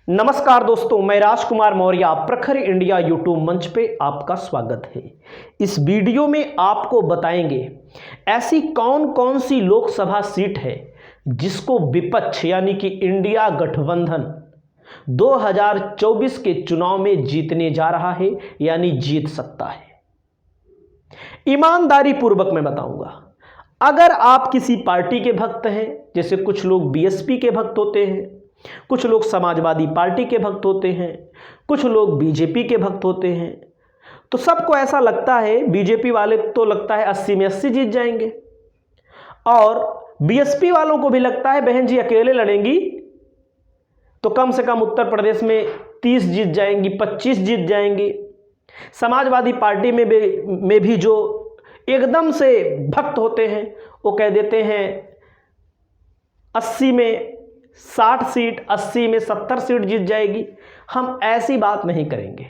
नमस्कार दोस्तों, मैं राजकुमार मौर्य प्रखर इंडिया यूट्यूब मंच पे आपका स्वागत है। इस वीडियो में आपको बताएंगे ऐसी कौन कौन सी लोकसभा सीट है जिसको विपक्ष यानी कि इंडिया गठबंधन 2024 के चुनाव में जीतने जा रहा है यानी जीत सकता है। ईमानदारी पूर्वक मैं बताऊंगा। अगर आप किसी पार्टी के भक्त हैं, जैसे कुछ लोग बीएसपी के भक्त होते हैं, कुछ लोग समाजवादी पार्टी के भक्त होते हैं, कुछ लोग बीजेपी के भक्त होते हैं, तो सबको ऐसा लगता है, बीजेपी वाले तो लगता है 80 में 80 जीत जाएंगे और बीएसपी वालों को भी लगता है बहन जी अकेले लड़ेंगी तो कम से कम उत्तर प्रदेश में 30 जीत जाएंगी, 25 जीत जाएंगी। समाजवादी पार्टी में भी जो एकदम से भक्त होते हैं वो कह देते हैं 80 में 60 सीट, 80 में 70 सीट जीत जाएगी। हम ऐसी बात नहीं करेंगे।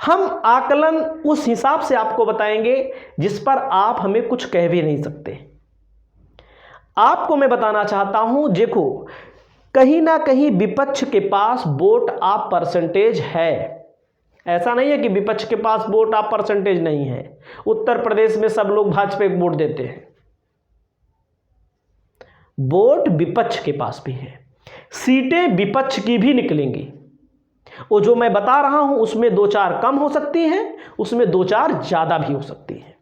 हम आकलन उस हिसाब से आपको बताएंगे जिस पर आप हमें कुछ कह भी नहीं सकते। आपको मैं बताना चाहता हूं, देखो कहीं ना कहीं विपक्ष के पास वोट आप परसेंटेज है। ऐसा नहीं है कि विपक्ष के पास वोट आप परसेंटेज नहीं है। उत्तर प्रदेश में सब लोग भाजपा को वोट देते हैं, वोट विपक्ष के पास भी है, सीटें विपक्ष की भी निकलेंगी। वो जो मैं बता रहा हूं उसमें 2-4 कम हो सकती हैं, उसमें 2-4 ज्यादा भी हो सकती हैं।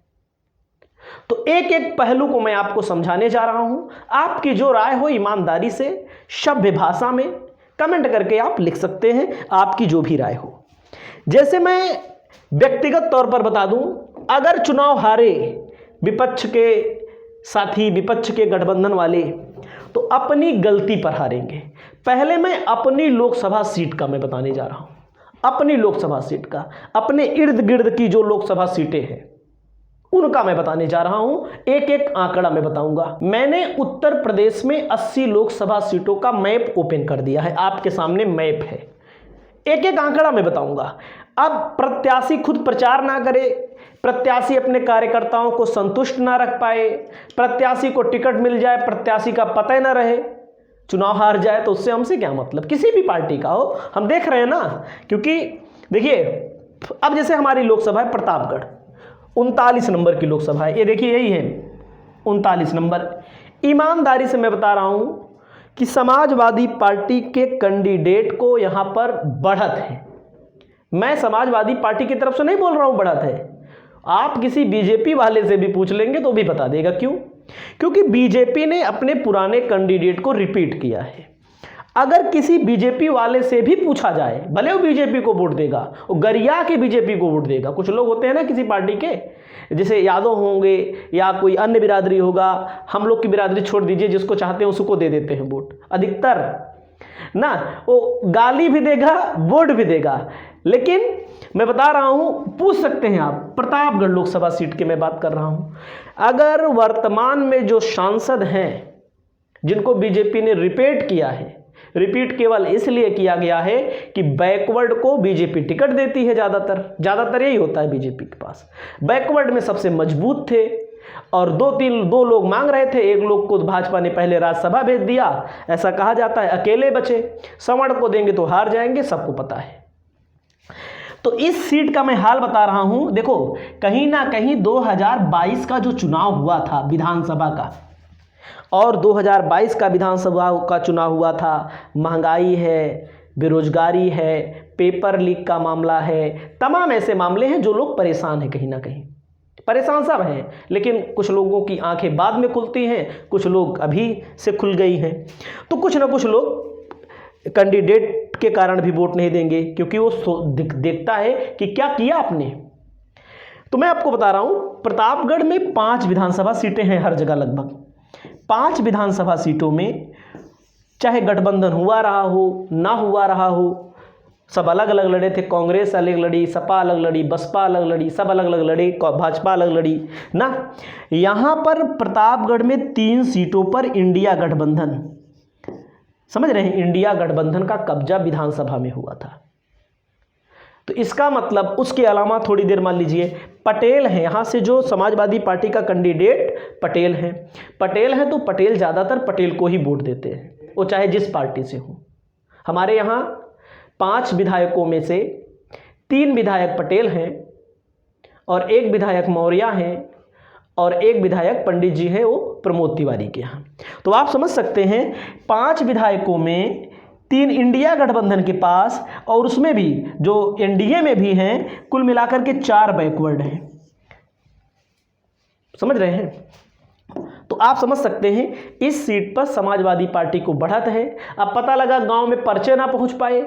तो एक एक पहलू को मैं आपको समझाने जा रहा हूं। आपकी जो राय हो ईमानदारी से सभ्य भाषा में कमेंट करके आप लिख सकते हैं, आपकी जो भी राय हो। जैसे मैं व्यक्तिगत तौर पर बता दूं, अगर चुनाव हारे विपक्ष के साथी, विपक्ष के गठबंधन वाले, तो अपनी गलती पर हारेंगे। पहले मैं अपनी लोकसभा सीट का मैं बताने जा रहा हूं। अपनी लोकसभा सीट का, अपने इर्द गिर्द की जो लोकसभा सीटें हैं उनका मैं बताने जा रहा हूं। एक एक आंकड़ा मैं बताऊंगा। मैंने उत्तर प्रदेश में 80 लोकसभा सीटों का मैप ओपन कर दिया है, आपके सामने मैप है। एक एक आंकड़ा मैं बताऊंगा। अब प्रत्याशी खुद प्रचार ना करे, प्रत्याशी अपने कार्यकर्ताओं को संतुष्ट ना रख पाए, प्रत्याशी को टिकट मिल जाए, प्रत्याशी का पता ना रहे, चुनाव हार जाए, तो उससे हमसे क्या मतलब, किसी भी पार्टी का हो। हम देख रहे हैं ना, क्योंकि देखिए अब जैसे हमारी लोकसभा है प्रतापगढ़, 39 नंबर की लोकसभा है, ये देखिए यही है 39 नंबर। ईमानदारी से मैं बता रहा हूं कि समाजवादी पार्टी के कैंडिडेट को यहां पर बढ़त है। मैं समाजवादी पार्टी की तरफ से नहीं बोल रहा हूं बढ़त है, आप किसी बीजेपी वाले से भी पूछ लेंगे तो भी बता देगा। क्यों? क्योंकि बीजेपी ने अपने पुराने कैंडिडेट को रिपीट किया है। अगर किसी बीजेपी वाले से भी पूछा जाए, भले वो बीजेपी को वोट देगा, वो गरिया के बीजेपी को वोट देगा। कुछ लोग होते हैं ना किसी पार्टी के, जैसे यादव होंगे या कोई अन्य बिरादरी होगा, हम लोग की बिरादरी छोड़ दीजिए, जिसको चाहते हैं उसको दे देते हैं वोट अधिकतर ना। वो गाली भी देगा, वोट भी देगा। लेकिन मैं बता रहा हूं, पूछ सकते हैं आप, प्रतापगढ़ लोकसभा सीट की मैं बात कर रहा हूं। अगर वर्तमान में जो सांसद हैं जिनको बीजेपी ने रिपीट किया है, रिपीट केवल इसलिए किया गया है कि बैकवर्ड को बीजेपी टिकट देती है, ज्यादातर यही होता है बीजेपी के पास। बैकवर्ड में सबसे मजबूत थे और दो लोग मांग रहे थे, एक लोग को भाजपा ने पहले राज्यसभा भेज दिया, ऐसा कहा जाता है, अकेले बचे। सवर्ण को देंगे तो हार जाएंगे, सबको पता है। तो इस सीट का मैं हाल बता रहा हूं। देखो कहीं ना कहीं 2022 का जो चुनाव हुआ था विधानसभा का, और 2022 का विधानसभा का चुनाव हुआ था, महंगाई है, बेरोजगारी है, पेपर लीक का मामला है, तमाम ऐसे मामले हैं जो लोग परेशान हैं। कहीं ना कहीं परेशान सब हैं, लेकिन कुछ लोगों की आंखें बाद में खुलती हैं, कुछ लोग अभी से खुल गई हैं। तो कुछ ना कुछ लोग कैंडिडेट के कारण भी वोट नहीं देंगे, क्योंकि वो देखता है कि क्या किया आपने। तो मैं आपको बता रहा हूं, प्रतापगढ़ में 5 विधानसभा सीटें हैं हर जगह लगभग। 5 विधानसभा सीटों में चाहे गठबंधन हुआ रहा हो ना हुआ रहा हो, सब अलग अलग लड़े थे। कांग्रेस अलग लड़ी, सपा अलग लड़ी, बसपा अलग लड़ी, सब अलग अलग लड़े, भाजपा अलग लड़ी ना। यहां पर प्रतापगढ़ में 3 सीटों पर इंडिया गठबंधन, समझ रहे हैं, इंडिया गठबंधन का कब्जा विधानसभा में हुआ था। तो इसका मतलब, उसके अलावा थोड़ी देर मान लीजिए पटेल हैं, यहाँ से जो समाजवादी पार्टी का कैंडिडेट पटेल हैं, पटेल हैं तो पटेल ज़्यादातर पटेल को ही वोट देते हैं, वो चाहे जिस पार्टी से हो। हमारे यहाँ 5 विधायकों में से 3 विधायक पटेल हैं और 1 विधायक मौर्य हैं और 1 विधायक पंडित जी हैं, वो प्रमोद तिवारी के यहाँ। तो आप समझ सकते हैं 5 विधायकों में 3 इंडिया गठबंधन के पास और उसमें भी जो एनडीए में भी हैं, कुल मिलाकर के 4 बैकवर्ड हैं। समझ रहे हैं? तो आप समझ सकते हैं इस सीट पर समाजवादी पार्टी को बढ़त है। अब पता लगा गांव में पर्चे ना पहुंच पाए,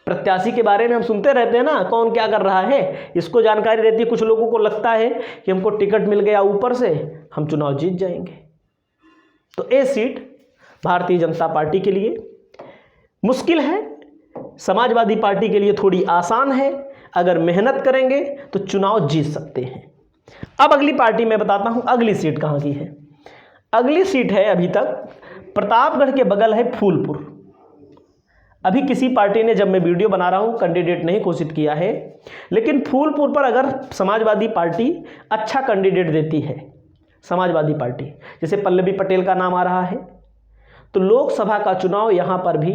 प्रत्याशी के बारे में हम सुनते रहते हैं ना, कौन क्या कर रहा है, इसको जानकारी रहती है। कुछ लोगों को लगता है कि हमको टिकट मिल गया ऊपर से, हम चुनाव जीत जाएंगे। तो ये सीट भारतीय जनता पार्टी के लिए मुश्किल है, समाजवादी पार्टी के लिए थोड़ी आसान है। अगर मेहनत करेंगे तो चुनाव जीत सकते हैं। अब अगली पार्टी मैं बताता हूं, अगली सीट कहां की है। अगली सीट है अभी तक प्रतापगढ़ के बगल है फूलपुर। अभी किसी पार्टी ने, जब मैं वीडियो बना रहा हूं, कैंडिडेट नहीं घोषित किया है, लेकिन फूलपुर पर अगर समाजवादी पार्टी अच्छा कैंडिडेट देती है, समाजवादी पार्टी जैसे पल्लवी पटेल का नाम आ रहा है, तो लोकसभा का चुनाव यहां पर भी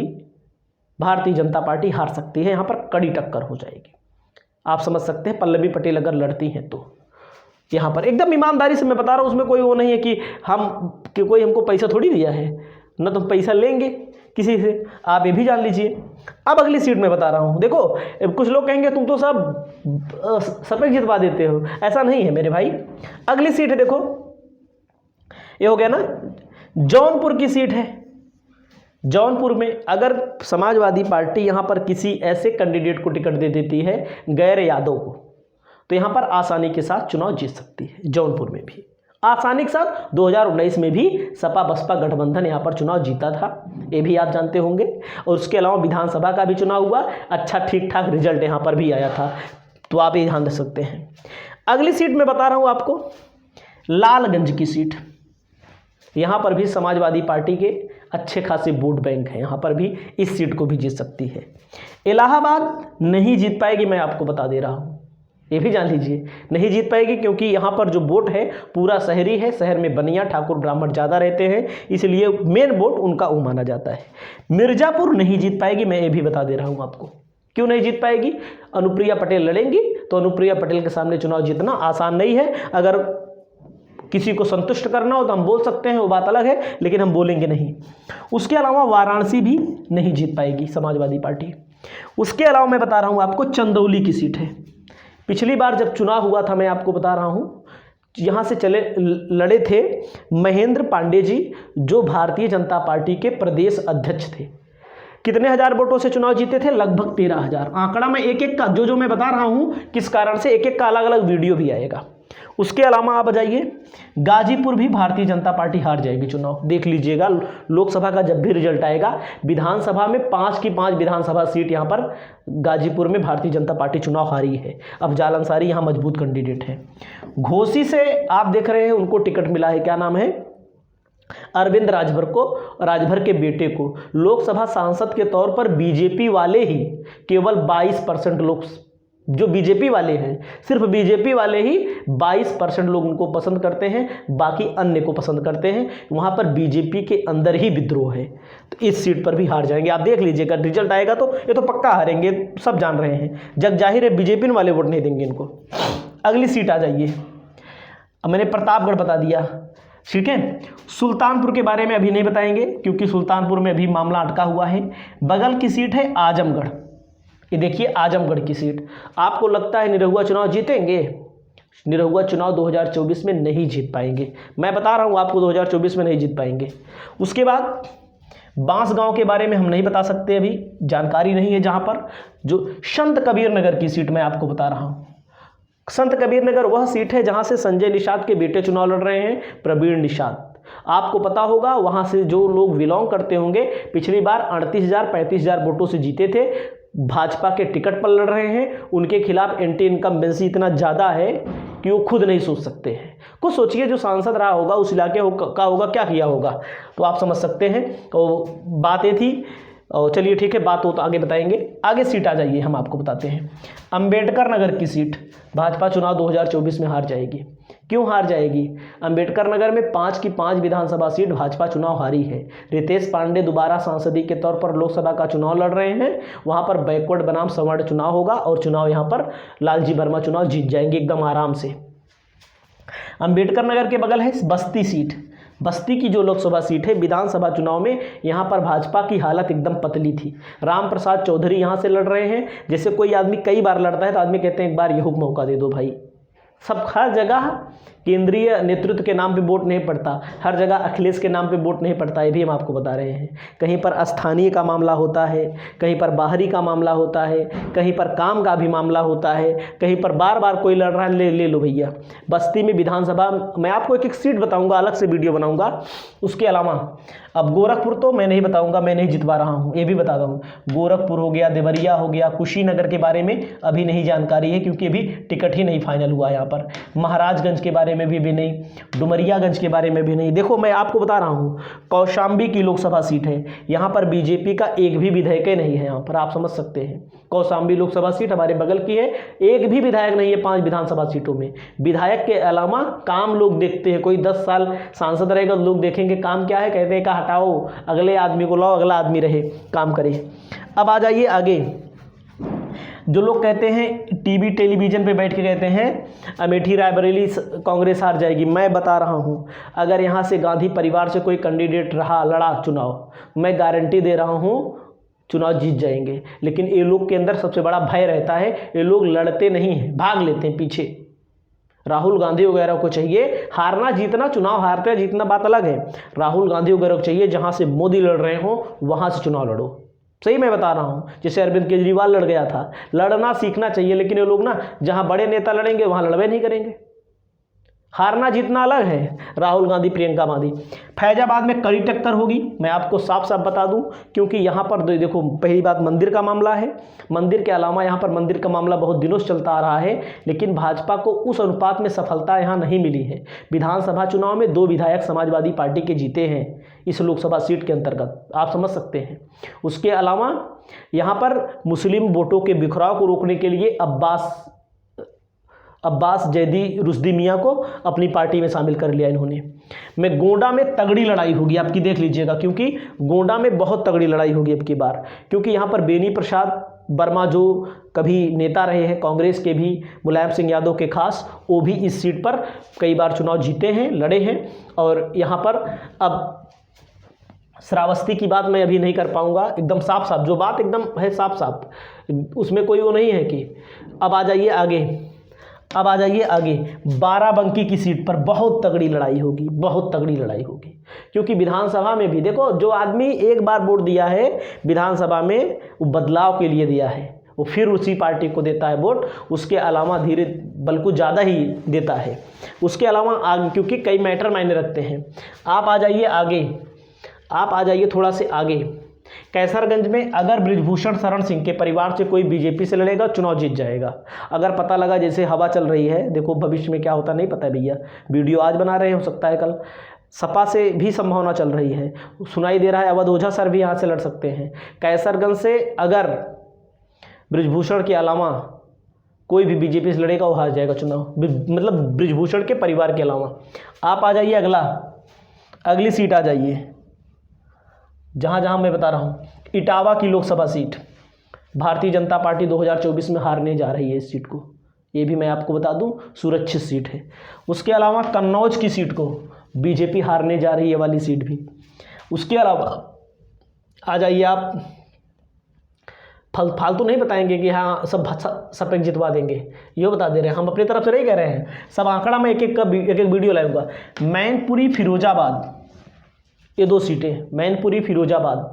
भारतीय जनता पार्टी हार सकती है। यहां पर कड़ी टक्कर हो जाएगी। आप समझ सकते हैं पल्लवी पटेल अगर लड़ती हैं तो यहाँ पर एकदम ईमानदारी से मैं बता रहा हूँ, उसमें कोई वो नहीं है कि कोई हमको पैसा थोड़ी दिया है, ना तो पैसा लेंगे किसी से, आप ये भी जान लीजिए। अब अगली सीट में बता रहा हूँ, देखो कुछ लोग कहेंगे तुम तो सब जितवा देते हो, ऐसा नहीं है मेरे भाई। अगली सीट है, देखो ये हो गया ना, जौनपुर की सीट है। जौनपुर में अगर समाजवादी पार्टी यहाँ पर किसी ऐसे कैंडिडेट को टिकट दे देती है, गैर यादव को, तो यहाँ पर आसानी के साथ चुनाव जीत सकती है। जौनपुर में भी आसानी के साथ 2019 में भी सपा बसपा गठबंधन यहाँ पर चुनाव जीता था, ये भी आप जानते होंगे। और उसके अलावा विधानसभा का भी चुनाव हुआ, अच्छा ठीक ठाक रिजल्ट यहाँ पर भी आया था, तो आप ये ध्यान रख सकते हैं। अगली सीट में बता रहा हूँ आपको, लालगंज की सीट। यहाँ पर भी समाजवादी पार्टी के अच्छे खासे वोट बैंक हैं, यहाँ पर भी इस सीट को भी जीत सकती है। इलाहाबाद नहीं जीत पाएगी, मैं आपको बता दे रहा हूँ, ये भी जान लीजिए, नहीं जीत पाएगी, क्योंकि यहाँ पर जो वोट है पूरा शहरी है। शहर में बनिया ठाकुर ब्राह्मण ज़्यादा रहते हैं, इसलिए मेन वोट उनका वो माना जाता है। मिर्ज़ापुर नहीं जीत पाएगी, मैं ये भी बता दे रहा हूँ आपको। क्यों नहीं जीत पाएगी? अनुप्रिया पटेल लड़ेंगी, तो अनुप्रिया पटेल के सामने चुनाव जीतना आसान नहीं है। अगर किसी को संतुष्ट करना हो तो हम बोल सकते हैं, वो बात अलग है, लेकिन हम बोलेंगे नहीं। उसके अलावा वाराणसी भी नहीं जीत पाएगी समाजवादी पार्टी। उसके अलावा मैं बता रहा हूँ आपको, चंदौली की सीट है। पिछली बार जब चुनाव हुआ था, मैं आपको बता रहा हूँ, यहाँ से लड़े थे महेंद्र पांडे जी, जो भारतीय जनता पार्टी के प्रदेश अध्यक्ष थे। कितने हजार वोटों से चुनाव जीते थे? लगभग 13,000। आंकड़ा में एक एक का जो मैं बता रहा हूँ किस कारण से, एक एक का अलग अलग वीडियो भी आएगा। उसके अलावा आप जाइए, गाजीपुर भी भारतीय जनता पार्टी हार जाएगी चुनाव, देख लीजिएगा। लोकसभा का जब भी रिजल्ट आएगा, विधानसभा में 5 की 5 विधानसभा सीट यहाँ पर गाजीपुर में भारतीय जनता पार्टी चुनाव हारी है। अब जाल अंसारी यहाँ मजबूत कैंडिडेट है। घोसी से आप देख रहे हैं उनको टिकट मिला है, क्या नाम है, अरविंद राजभर को, राजभर के बेटे को। लोकसभा सांसद के तौर पर बीजेपी वाले ही केवल 22% लोग, जो बीजेपी वाले हैं, सिर्फ बीजेपी वाले ही 22% लोग उनको पसंद करते हैं, बाकी अन्य को पसंद करते हैं। वहाँ पर बीजेपी के अंदर ही विद्रोह है, तो इस सीट पर भी हार जाएंगे। आप देख लीजिएगा, रिजल्ट आएगा तो ये तो पक्का हारेंगे, सब जान रहे हैं, जग जाहिर है बीजेपी वाले वोट नहीं देंगे इनको। अगली सीट आ जाइए, अब मैंने प्रतापगढ़ बता दिया, ठीक है। सुल्तानपुर के बारे में अभी नहीं बताएंगे, क्योंकि सुल्तानपुर में अभी मामला अटका हुआ है। बगल की सीट है आजमगढ़। ये देखिए आजमगढ़ की सीट। आपको लगता है निरहुआ चुनाव जीतेंगे? निरहुआ चुनाव 2024 में नहीं जीत पाएंगे, मैं बता रहा हूँ आपको, 2024 में नहीं जीत पाएंगे। उसके बाद बांसगांव के बारे में हम नहीं बता सकते, अभी जानकारी नहीं है। जहाँ पर जो संत कबीर नगर की सीट मैं आपको बता रहा हूँ, संत कबीर नगर वह सीट है जहाँ से संजय निषाद के बेटे चुनाव लड़ रहे हैं, प्रवीण निषाद। आपको पता होगा वहाँ से जो लोग बिलोंग करते होंगे, पिछली बार 38,000-35,000 वोटों से जीते थे, भाजपा के टिकट पर लड़ रहे हैं। उनके खिलाफ एंटी इनकम्बेंसी इतना ज़्यादा है कि वो खुद नहीं सोच सकते हैं। कुछ सोचिए, जो सांसद रहा होगा उस इलाके का होगा, क्या किया होगा, तो आप समझ सकते हैं। तो बात ये थी, और चलिए ठीक है, बात हो तो आगे बताएंगे। आगे सीट आ जाइए, हम आपको बताते हैं। अंबेडकर नगर की सीट भाजपा चुनाव 2024 में हार जाएगी। क्यों हार जाएगी? अंबेडकर नगर में 5 की 5 विधानसभा सीट भाजपा चुनाव हारी है। रितेश पांडे दोबारा सांसदीय के तौर पर लोकसभा का चुनाव लड़ रहे हैं। वहां पर बैकवर्ड बनाम सवर्ण चुनाव होगा और चुनाव यहां पर लालजी वर्मा चुनाव जीत जाएंगे एकदम आराम से। अंबेडकर नगर के बगल है बस्ती सीट। बस्ती की जो लोकसभा सीट है, विधानसभा चुनाव में यहाँ पर भाजपा की हालत एकदम पतली थी। राम प्रसाद चौधरी यहाँ से लड़ रहे हैं। जैसे कोई आदमी कई बार लड़ता है तो आदमी कहते हैं एक बार यह मौका दे दो भाई। सब हर जगह केंद्रीय नेतृत्व के नाम पे वोट नहीं पड़ता, हर जगह अखिलेश के नाम पे वोट नहीं पड़ता, ये भी हम आपको बता रहे हैं। कहीं पर स्थानीय का मामला होता है, कहीं पर बाहरी का मामला होता है, कहीं पर काम का भी मामला होता है, कहीं पर बार बार कोई लड़ रहा है, ले लो भैया। बस्ती में विधानसभा, मैं आपको एक एक सीट बताऊंगा, अलग से वीडियो बनाऊंगा। उसके अलावा अब गोरखपुर तो मैं नहीं बताऊंगा, मैं नहीं जितवा रहा हूँ, ये भी बता दूँ। गोरखपुर हो गया, देवरिया हो गया, कुशीनगर के बारे में अभी नहीं जानकारी है क्योंकि अभी टिकट ही नहीं फाइनल हुआ यहाँ पर। महाराजगंज के बारे में भी नहीं, डुमरियागंज के बारे में भी नहीं। देखो मैं आपको बता रहा हूँ, कौशाम्बी की लोकसभा सीट है, यहाँ पर बीजेपी का एक भी विधायक नहीं है। यहाँ पर आप समझ सकते हैं, कौशाम्बी लोकसभा सीट हमारे बगल की है, एक भी विधायक नहीं है 5 विधानसभा सीटों में। विधायक के अलावा काम लोग देखते हैं, कोई 10 साल सांसद रहेगा, लोग देखेंगे काम क्या है, कहते हैं कि हटाओ, अगले आदमी को लाओ, अगला आदमी रहे, काम करे। अब आ जाइए आगे। जो लोग कहते हैं टीवी टेलीविज़न पे बैठ के कहते हैं अमेठी रायबरेली कांग्रेस हार जाएगी, मैं बता रहा हूँ, अगर यहाँ से गांधी परिवार से कोई कैंडिडेट रहा, लड़ा चुनाव, मैं गारंटी दे रहा हूँ चुनाव जीत जाएंगे। लेकिन ये लोग के अंदर सबसे बड़ा भय रहता है, ये लोग लड़ते नहीं हैं, भाग लेते हैं पीछे। राहुल गांधी वगैरह को चाहिए हारना जीतना, चुनाव हारते जीतना बात अलग है। राहुल गांधी वगैरह को चाहिए जहाँ से मोदी लड़ रहे हो वहाँ से चुनाव लड़ो। सही मैं बता रहा हूँ, जैसे अरविंद केजरीवाल लड़ गया था, लड़ना सीखना चाहिए। लेकिन ये लोग ना जहाँ बड़े नेता लड़ेंगे वहाँ लड़वे नहीं करेंगे। हारना जीतना अलग है। राहुल गांधी, प्रियंका गांधी। फैजाबाद में कड़ी टक्कर होगी, मैं आपको साफ साफ बता दूं, क्योंकि यहाँ पर देखो पहली बात मंदिर का मामला है। मंदिर के अलावा यहाँ पर मंदिर का मामला बहुत दिनों से चलता आ रहा है, लेकिन भाजपा को उस अनुपात में सफलता यहाँ नहीं मिली है। विधानसभा चुनाव में 2 विधायक समाजवादी पार्टी के जीते हैं इस लोकसभा सीट के अंतर्गत, आप समझ सकते हैं। उसके अलावा यहाँ पर मुस्लिम वोटों के बिखराव को रोकने के लिए अब्बास जैदी रुश्दी मियाँ को अपनी पार्टी में शामिल कर लिया इन्होंने। में गोंडा में तगड़ी लड़ाई होगी आपकी, देख लीजिएगा, क्योंकि गोंडा में बहुत तगड़ी लड़ाई होगी अब की बार, क्योंकि यहाँ पर बेनी प्रसाद वर्मा जो कभी नेता रहे हैं कांग्रेस के भी, मुलायम सिंह यादव के खास, वो भी इस सीट पर कई बार चुनाव जीते हैं, लड़े हैं। और यहाँ पर अब श्रावस्ती की बात मैं अभी नहीं कर पाऊंगा, एकदम साफ साफ जो बात एकदम है साफ साफ, उसमें कोई वो नहीं है कि। अब आ जाइए आगे, बाराबंकी की सीट पर बहुत तगड़ी लड़ाई होगी, बहुत तगड़ी लड़ाई होगी। क्योंकि विधानसभा में भी देखो, जो आदमी एक बार वोट दिया है विधानसभा में, वो बदलाव के लिए दिया है, वो फिर उसी पार्टी को देता है वोट, उसके अलावा धीरे बल्कि ज़्यादा ही देता है। उसके अलावा आगे, क्योंकि कई मैटर मायने रखते हैं। आप आ जाइए थोड़ा से आगे। कैसरगंज में अगर बृजभूषण शरण सिंह के परिवार से कोई बीजेपी से लड़ेगा, चुनाव जीत जाएगा। अगर पता लगा जैसे हवा चल रही है, देखो भविष्य में क्या होता नहीं पता है भैया, वीडियो आज बना रहे हो सकता है कल सपा से भी संभावना चल रही है, सुनाई दे रहा है अवध ओझा सर भी यहाँ से लड़ सकते हैं। कैसरगंज से अगर बृजभूषण के अलावा कोई भी बीजेपी से लड़ेगा वो हार जाएगा चुनाव, मतलब बृजभूषण के परिवार के अलावा। आप आ जाइए अगली सीट आ जाइए, जहाँ मैं बता रहा हूँ, इटावा की लोकसभा सीट। भारतीय जनता पार्टी 2024 में हारने जा रही है इस सीट को, ये भी मैं आपको बता दूं, सुरक्षित सीट है। उसके अलावा कन्नौज की सीट को बीजेपी हारने जा रही है, वाली सीट भी। उसके अलावा आ जाइए आप, फालतू नहीं बताएंगे कि हाँ सब एक जितवा देंगे, ये बता दे रहे हैं, हम अपनी तरफ से नहीं कह रहे हैं, सब आंकड़ा में एक एक वीडियो लाऊंगा। मैनपुरी फिरोजाबाद, ये 2 सीटें, मैनपुरी फिरोजाबाद,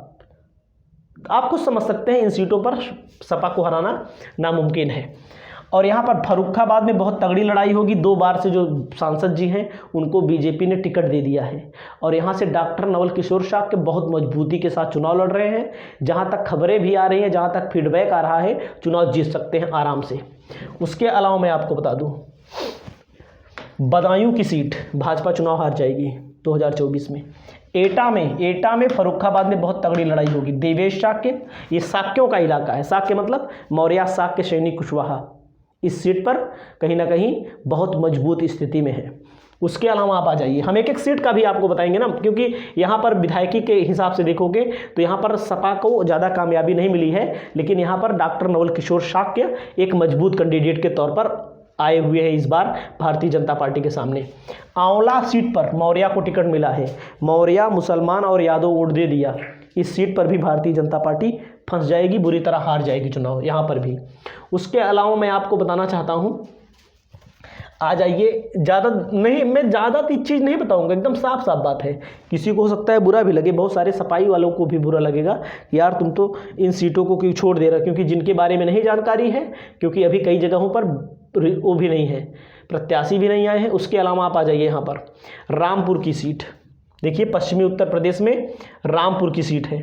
आप कुछ समझ सकते हैं इन सीटों पर सपा को हराना नामुमकिन है। और यहाँ पर फर्रुखाबाद में बहुत तगड़ी लड़ाई होगी, 2 बार से जो सांसद जी हैं उनको बीजेपी ने टिकट दे दिया है, और यहाँ से डॉक्टर नवल किशोर शाह के बहुत मजबूती के साथ चुनाव लड़ रहे हैं। जहाँ तक खबरें भी आ रही हैं, जहाँ तक फीडबैक आ रहा है, चुनाव जीत सकते हैं आराम से। उसके अलावा मैं आपको बता दूँ, बदायूं की सीट भाजपा चुनाव हार जाएगी 2024 में। एटा में फर्रुखाबाद में बहुत तगड़ी लड़ाई होगी। देवेश शाक्य, ये शाक्यों का इलाका है। शाक्य मतलब मौर्य शाक्य सैनिक कुशवाहा, इस सीट पर कहीं ना कहीं बहुत मजबूत स्थिति में है। उसके अलावा आप आ जाइए, हम एक एक सीट का भी आपको बताएंगे ना, क्योंकि यहाँ पर विधायकी के हिसाब से देखोगे तो यहाँ पर सपा को ज़्यादा कामयाबी नहीं मिली है, लेकिन यहाँ पर डॉक्टर नवल किशोर शाक्य एक मजबूत कैंडिडेट के तौर पर आए हुए हैं इस बार भारतीय जनता पार्टी के सामने। आंवला सीट पर मौर्य को टिकट मिला है। मौर्य, मुसलमान और यादव वोट दे दिया। इस सीट पर भी भारतीय जनता पार्टी फंस जाएगी, बुरी तरह हार जाएगी चुनाव यहाँ पर भी। उसके अलावा मैं आपको बताना चाहता हूँ, आ जाइए, ज़्यादा नहीं, मैं ज़्यादा चीज़ नहीं बताऊंगा, एकदम साफ साफ बात है। किसी को हो सकता है बुरा भी लगे, बहुत सारे सपाई वालों को भी बुरा लगेगा, यार तुम तो इन सीटों को क्यों छोड़ दे रहे, क्योंकि जिनके बारे में नहीं जानकारी है, क्योंकि अभी कई जगहों पर वो भी नहीं है, प्रत्याशी भी नहीं आए हैं। उसके अलावा आप आ जाइए यहाँ पर रामपुर की सीट, देखिए पश्चिमी उत्तर प्रदेश में रामपुर की सीट है।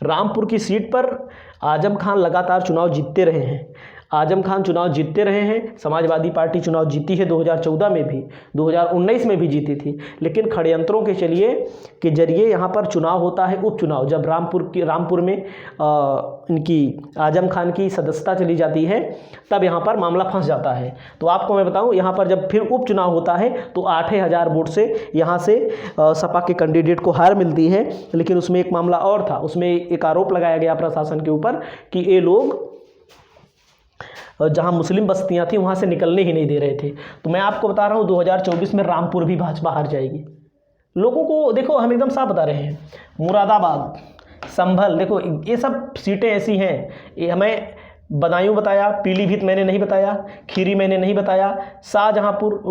रामपुर की सीट पर आजम खान लगातार चुनाव जीतते रहे हैं। आजम खान चुनाव जीतते रहे हैं। समाजवादी पार्टी चुनाव जीती है 2014 में भी, 2019 में भी जीती थी, लेकिन षड्यंत्रों के के जरिए यहाँ पर चुनाव होता है, उपचुनाव। जब रामपुर में इनकी आजम खान की सदस्यता चली जाती है, तब यहाँ पर मामला फंस जाता है। तो आपको मैं बताऊँ, यहाँ पर जब फिर उपचुनाव होता है तो 8,000 वोट से यहाँ से सपा के कैंडिडेट को हार मिलती है। लेकिन उसमें एक मामला और था, उसमें एक आरोप लगाया गया प्रशासन के ऊपर कि ये लोग जहां मुस्लिम बस्तियां थी वहां से निकलने ही नहीं दे रहे थे। तो मैं आपको बता रहा हूं 2024 में रामपुर भी भाजपा हार जाएगी। लोगों को देखो, हम एकदम साफ बता रहे हैं। मुरादाबाद, संभल, देखो ये सब सीटें ऐसी हैं, ये हमें बदायूं बताया, पीलीभीत मैंने नहीं बताया, खीरी मैंने नहीं बताया, शाहजहांपुर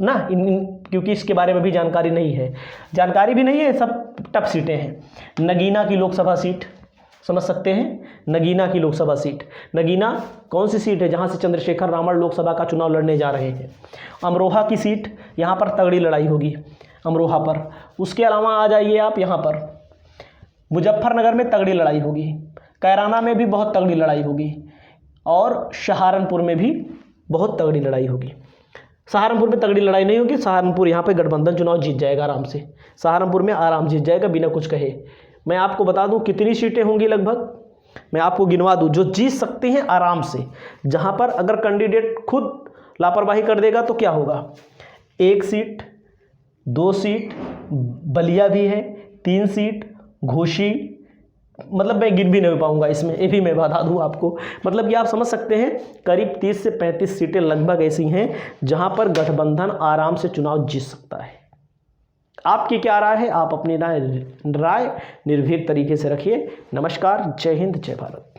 ना, क्योंकि इसके बारे में भी जानकारी नहीं है, जानकारी भी नहीं है, सब टफ सीटें हैं। नगीना की लोकसभा सीट समझ सकते हैं, नगीना की लोकसभा सीट। नगीना कौन सी सीट है, जहां से चंद्रशेखर रावण लोकसभा का चुनाव लड़ने जा रहे हैं। अमरोहा की सीट, यहां पर तगड़ी लड़ाई होगी अमरोहा पर। उसके अलावा आ जाइए आप यहाँ पर मुजफ्फरनगर में तगड़ी लड़ाई होगी, कैराना में भी बहुत तगड़ी लड़ाई होगी, और सहारनपुर में भी बहुत तगड़ी लड़ाई होगी। सहारनपुर में तगड़ी लड़ाई नहीं होगी, सहारनपुर यहाँ पे गठबंधन चुनाव जीत जाएगा आराम से, सहारनपुर में आराम जीत जाएगा बिना कुछ कहे। मैं आपको बता दूं कितनी सीटें होंगी, लगभग मैं आपको गिनवा दूं जो जीत सकती हैं आराम से। जहां पर अगर कैंडिडेट खुद लापरवाही कर देगा तो क्या होगा, 1 सीट, 2 सीट, बलिया भी है, 3 सीट, घोसी, मतलब मैं गिन भी नहीं पाऊंगा इसमें, ये भी मैं बता दूं आपको। मतलब कि आप समझ सकते हैं करीब 30 से 35 सीटें लगभग ऐसी हैं जहां पर गठबंधन आराम से चुनाव जीत सकता है। आपकी क्या राय है, आप अपनी राय निर्भीक तरीके से रखिए। नमस्कार, जय हिंद, जय भारत।